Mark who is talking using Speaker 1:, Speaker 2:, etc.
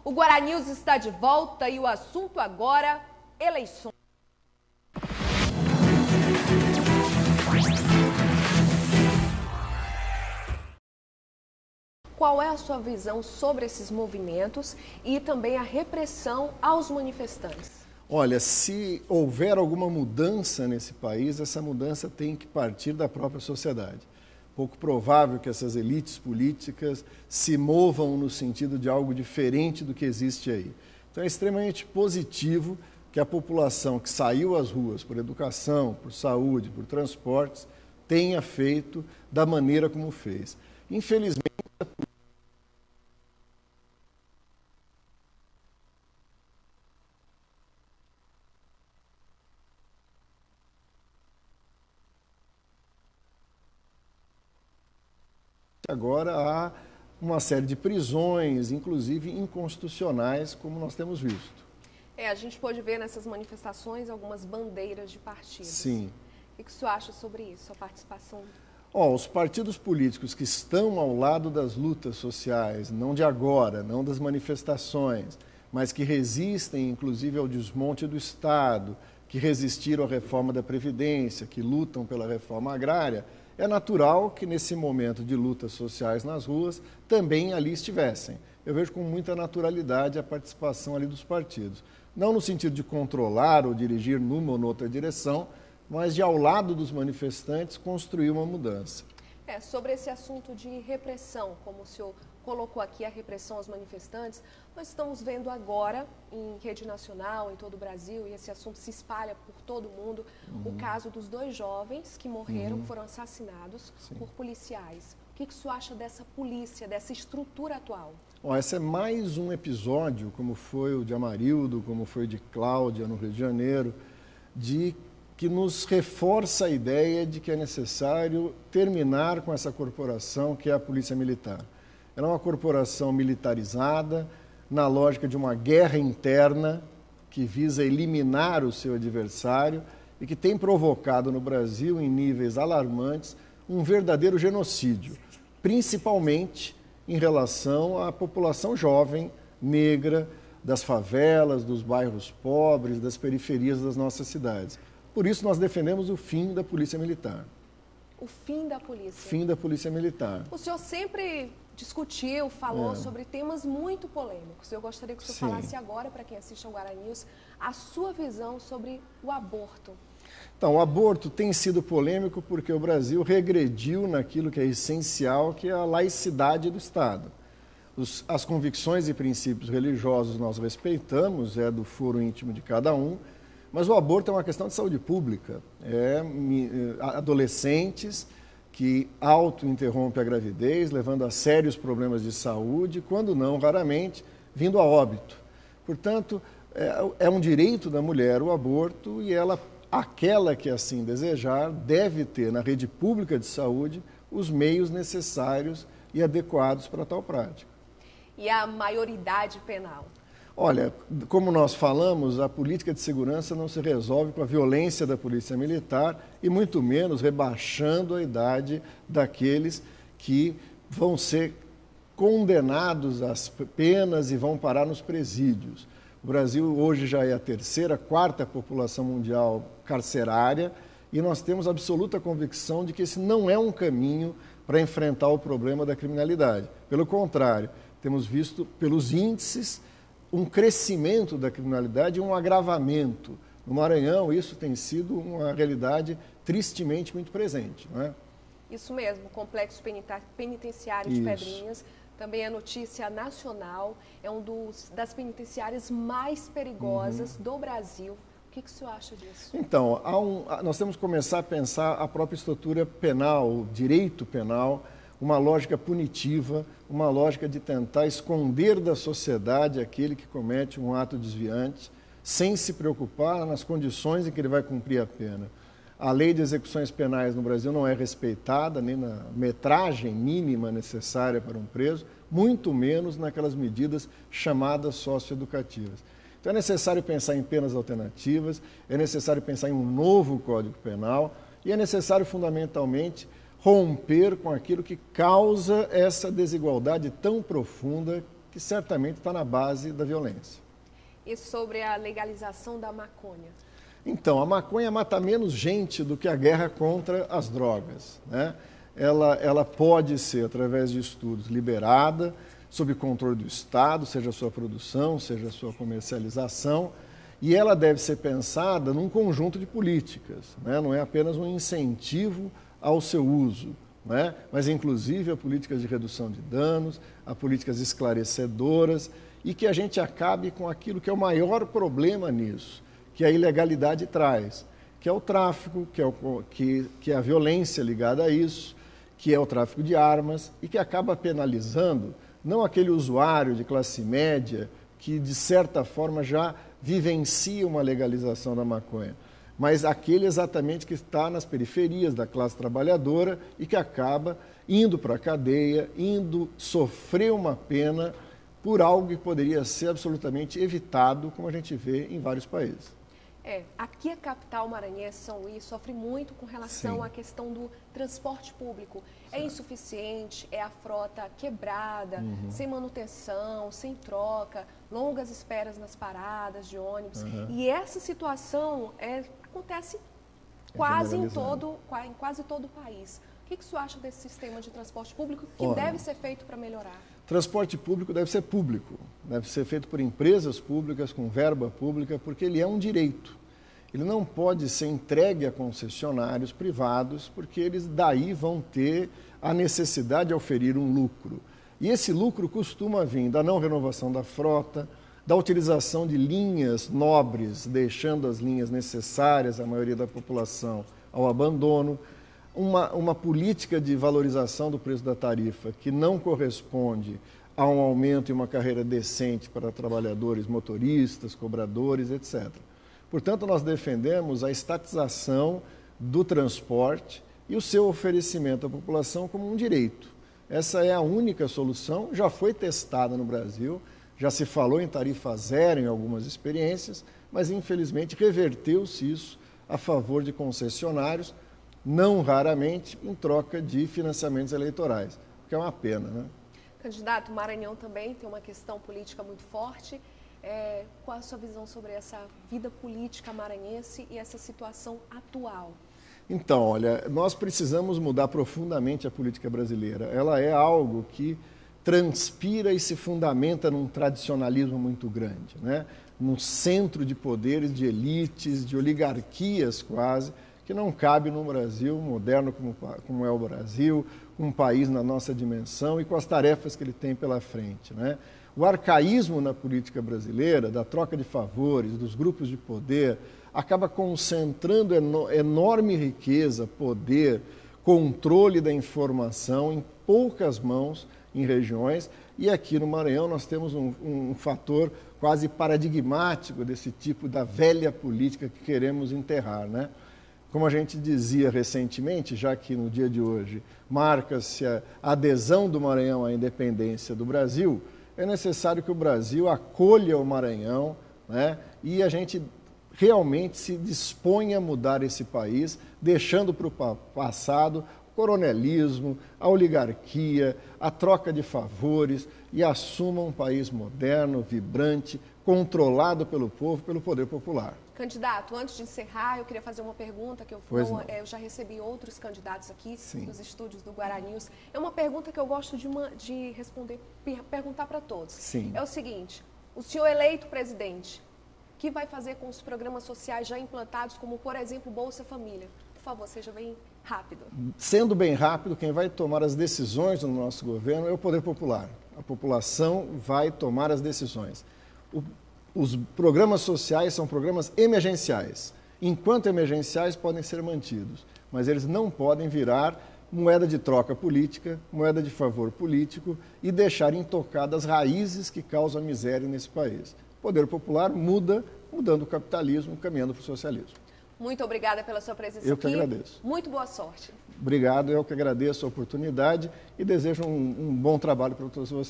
Speaker 1: O Guará-News está de volta e o assunto agora, eleições. Qual é a sua visão sobre esses movimentos e também a repressão aos manifestantes?
Speaker 2: Olha, se houver alguma mudança nesse país, essa mudança tem que partir da própria sociedade. Pouco provável que essas elites políticas se movam no sentido de algo diferente do que existe aí. Então é extremamente positivo que a população que saiu às ruas por educação, por saúde, por transportes, tenha feito da maneira como fez. Infelizmente, agora há uma série de prisões, inclusive inconstitucionais, como nós temos visto.
Speaker 1: A gente pôde ver nessas manifestações algumas bandeiras de partidos.
Speaker 2: Sim.
Speaker 1: O que o senhor acha sobre isso, a participação?
Speaker 2: Os partidos políticos que estão ao lado das lutas sociais, não de agora, não das manifestações, mas que resistem, inclusive, ao desmonte do Estado, que resistiram à reforma da Previdência, que lutam pela reforma agrária, é natural que nesse momento de lutas sociais nas ruas também ali estivessem. Eu vejo com muita naturalidade a participação ali dos partidos. Não no sentido de controlar ou dirigir numa ou noutra direção, mas de ao lado dos manifestantes construir uma mudança.
Speaker 1: Sobre esse assunto de repressão, como o senhor colocou aqui, a repressão aos manifestantes, nós estamos vendo agora em rede nacional, em todo o Brasil, e esse assunto se espalha por todo o mundo, o caso dos 2 jovens que morreram, que foram assassinados por policiais. O que o senhor acha dessa polícia, dessa estrutura atual?
Speaker 2: Esse é mais um episódio, como foi o de Amarildo, como foi o de Cláudia no Rio de Janeiro, que nos reforça a ideia de que é necessário terminar com essa corporação que é a Polícia Militar. Ela é uma corporação militarizada, na lógica de uma guerra interna que visa eliminar o seu adversário e que tem provocado no Brasil, em níveis alarmantes, um verdadeiro genocídio, principalmente em relação à população jovem, negra, das favelas, dos bairros pobres, das periferias das nossas cidades. Por isso nós defendemos o fim da Polícia Militar.
Speaker 1: O fim da polícia?
Speaker 2: Fim da Polícia Militar.
Speaker 1: O senhor sempre discutiu, falou sobre temas muito polêmicos. Eu gostaria que o senhor falasse agora, para quem assiste ao Guará-News, a sua visão sobre o aborto.
Speaker 2: Então, o aborto tem sido polêmico porque o Brasil regrediu naquilo que é essencial, que é a laicidade do Estado. As convicções e princípios religiosos nós respeitamos, é do foro íntimo de cada um, mas o aborto é uma questão de saúde pública. Adolescentes que auto-interrompem a gravidez, levando a sérios problemas de saúde, quando não, raramente, vindo a óbito. Portanto, é um direito da mulher o aborto e aquela que assim desejar, deve ter na rede pública de saúde os meios necessários e adequados para tal prática.
Speaker 1: E a maioridade penal?
Speaker 2: Olha, como nós falamos, a política de segurança não se resolve com a violência da Polícia Militar e muito menos rebaixando a idade daqueles que vão ser condenados às penas e vão parar nos presídios. O Brasil hoje já é a 3ª, 4ª população mundial carcerária e nós temos absoluta convicção de que esse não é um caminho para enfrentar o problema da criminalidade. Pelo contrário, temos visto pelos índices um crescimento da criminalidade e um agravamento. No Maranhão, isso tem sido uma realidade tristemente muito presente, não é?
Speaker 1: Isso mesmo, o Complexo Penitenciário de Pedrinhas também é notícia nacional, é das penitenciárias mais perigosas do Brasil. O que o senhor acha disso?
Speaker 2: Então, nós temos que começar a pensar a própria estrutura penal, o direito penal, uma lógica punitiva, uma lógica de tentar esconder da sociedade aquele que comete um ato desviante, sem se preocupar nas condições em que ele vai cumprir a pena. A lei de execuções penais no Brasil não é respeitada nem na metragem mínima necessária para um preso, muito menos naquelas medidas chamadas socioeducativas. Então é necessário pensar em penas alternativas, é necessário pensar em um novo Código Penal e é necessário fundamentalmente romper com aquilo que causa essa desigualdade tão profunda que certamente está na base da violência.
Speaker 1: E sobre a legalização da maconha?
Speaker 2: Então, a maconha mata menos gente do que a guerra contra as drogas, né? Ela pode ser, através de estudos, liberada, sob controle do Estado, seja a sua produção, seja a sua comercialização, e ela deve ser pensada num conjunto de políticas, né? Não é apenas um incentivo ao seu uso, né? Mas inclusive a políticas de redução de danos, a políticas esclarecedoras, e que a gente acabe com aquilo que é o maior problema nisso, que a ilegalidade traz, que é o tráfico, que é a violência ligada a isso, que é o tráfico de armas, e que acaba penalizando não aquele usuário de classe média que, de certa forma, já vivencia uma legalização da maconha, mas aquele exatamente que está nas periferias da classe trabalhadora e que acaba indo para a cadeia, indo sofrer uma pena por algo que poderia ser absolutamente evitado, como a gente vê em vários países.
Speaker 1: Aqui a capital maranhense, São Luís, sofre muito com relação
Speaker 2: Sim.
Speaker 1: à questão do transporte público. É insuficiente, é a frota quebrada, sem manutenção, sem troca, longas esperas nas paradas de ônibus. E essa situação acontece quase em quase todo o país. O que o senhor acha desse sistema de transporte público que deve ser feito para melhorar?
Speaker 2: Transporte público deve ser público, deve ser feito por empresas públicas, com verba pública, porque ele é um direito. Ele não pode ser entregue a concessionários privados, porque eles daí vão ter a necessidade de oferir um lucro. E esse lucro costuma vir da não renovação da frota, da utilização de linhas nobres, deixando as linhas necessárias à maioria da população ao abandono, uma política de valorização do preço da tarifa que não corresponde a um aumento e uma carreira decente para trabalhadores, motoristas, cobradores, etc. Portanto, nós defendemos a estatização do transporte e o seu oferecimento à população como um direito. Essa é a única solução, já foi testada no Brasil, já se falou em tarifa zero em algumas experiências, mas infelizmente reverteu-se isso a favor de concessionários, não raramente em troca de financiamentos eleitorais, o que é uma pena, né?
Speaker 1: Candidato, o Maranhão também tem uma questão política muito forte. Qual a sua visão sobre essa vida política maranhense e essa situação atual?
Speaker 2: Então, olha, nós precisamos mudar profundamente a política brasileira. Ela é algo que transpira e se fundamenta num tradicionalismo muito grande, né? Num centro de poderes, de elites, de oligarquias quase, que não cabe num Brasil moderno como é o Brasil, um país na nossa dimensão e com as tarefas que ele tem pela frente, né? O arcaísmo na política brasileira, da troca de favores, dos grupos de poder, acaba concentrando enorme riqueza, poder, controle da informação em poucas mãos, em regiões, e aqui no Maranhão nós temos um fator quase paradigmático desse tipo da velha política que queremos enterrar, né? Como a gente dizia recentemente, já que no dia de hoje marca-se a adesão do Maranhão à independência do Brasil, é necessário que o Brasil acolha o Maranhão, né? E a gente realmente se dispõe a mudar esse país, deixando para o passado o coronelismo, a oligarquia, a troca de favores e assuma um país moderno, vibrante, controlado pelo povo, pelo poder popular.
Speaker 1: Candidato, antes de encerrar, eu queria fazer uma pergunta que eu já recebi outros candidatos aqui nos estúdios do Guará News. É uma pergunta que eu gosto de responder, perguntar para todos.
Speaker 2: Sim.
Speaker 1: É o seguinte: o senhor eleito presidente, o que vai fazer com os programas sociais já implantados, como, por exemplo, Bolsa Família? Por favor, seja bem rápido. Sendo
Speaker 2: bem rápido, quem vai tomar as decisões no nosso governo é o poder popular. A população vai tomar as decisões. Os programas sociais são programas emergenciais. Enquanto emergenciais, podem ser mantidos, mas eles não podem virar moeda de troca política, moeda de favor político e deixar intocadas raízes que causam miséria nesse país. O poder popular muda, mudando o capitalismo, caminhando para o socialismo.
Speaker 1: Muito obrigada pela sua presença aqui.
Speaker 2: Eu que agradeço.
Speaker 1: Muito boa sorte.
Speaker 2: Obrigado, eu que agradeço a oportunidade e desejo um bom trabalho para todos vocês.